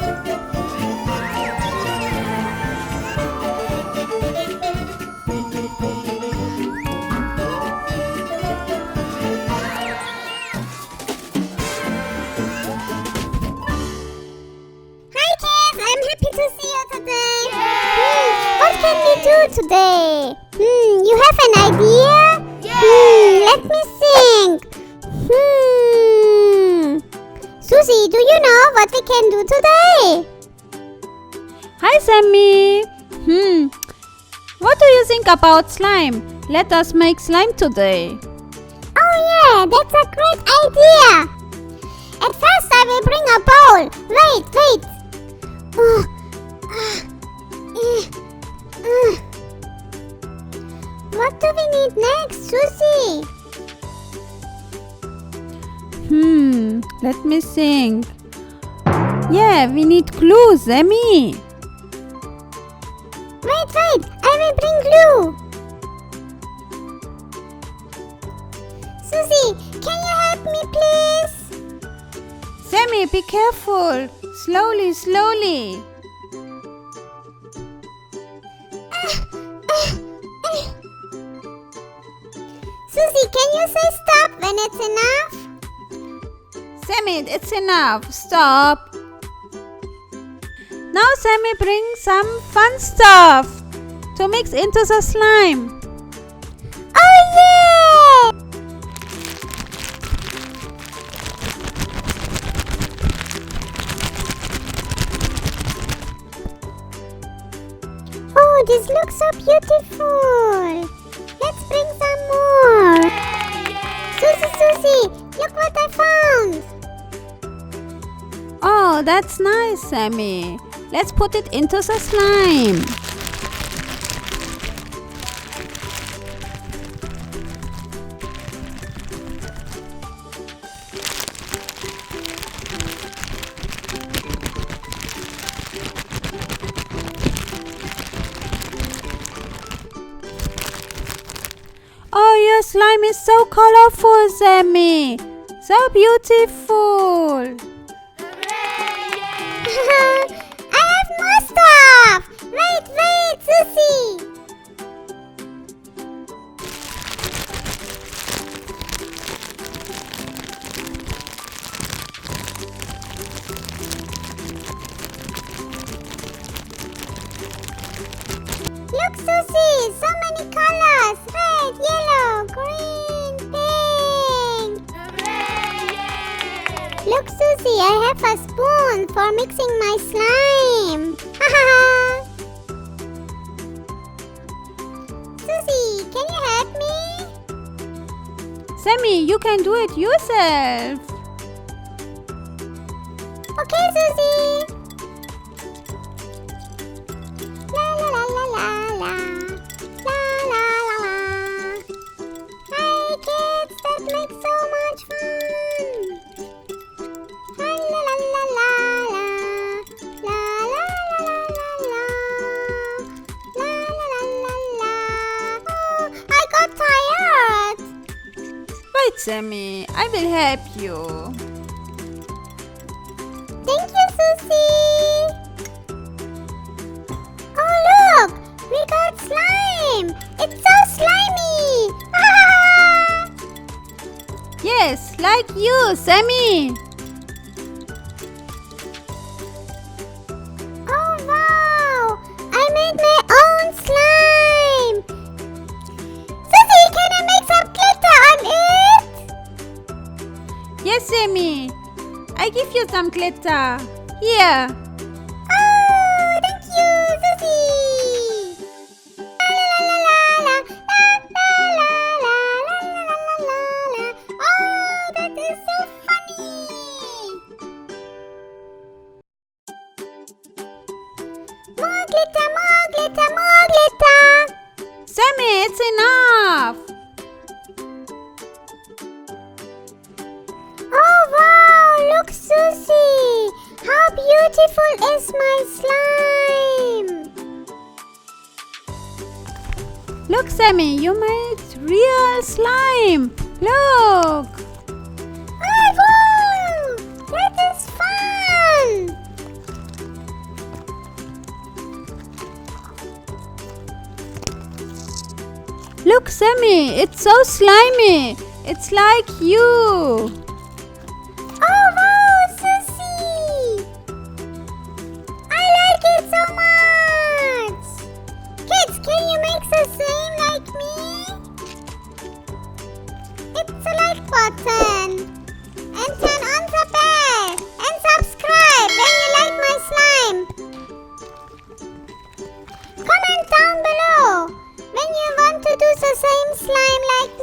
Hi kids, I'm happy to see you today. What can we do today? You have an idea? Let me think. Susi, do you know what we can do today? Hi, Sammy. What do you think about slime? Let us make slime today. Oh yeah, that's a great idea. At first I will bring a bowl. Wait. What do we need next, Susi? Let me think. Yeah, we need glue, Sammy. Wait, I will bring glue. Susi, can you help me please? Sammy, be careful. Slowly. Susi, can you say stop when it's enough? Sammy, it's enough. Stop. Now, Sammy, bring some fun stuff to mix into the slime. Oh yeah! Oh, this looks so beautiful. Let's bring some more. Susi, look what I found. Oh, that's nice, Sammy. Let's put it into the slime. Oh, your slime is so colorful, Sammy. So beautiful. I have more stuff. Wait, Susi. Look, Susi, so many colors. Red, yellow, green, pink. Look, Susi, I have a spoon for mixing my slime. Susi, can you help me? Sammy, you can do it yourself. Okay, Susi. La la la la la la. La la la la. Hi kids, that makes so much fun. La la la la la la. La la la la la la. La la la la la. Oh, I got tired. Wait, Sammy, I will help you. Thank you, Susi. Oh, look! We got slime! It's so slimy! Yes, like you, Sammy. Oh, wow! I made my own slime! Susi, can I make some glitter on it? Yes, Sammy. I give you some glitter. Here. Oh, thank you, Susi! La la la la la la la la la la la la. Oh, that is so funny! More glitter, more glitter, more glitter! Sammy, it's enough. Oh wow, look, Susi! How beautiful is my slime! Look, Sammy, you made real slime. Look. Oh wow! That is fun! look, Sammy, it's so slimy. It's like you. Oh wow, Susi! I like it so much! Kids, can you make the same like me? Hit the like button and turn on the bell and subscribe when you like my slime. Comment down below when you want to do the same slime like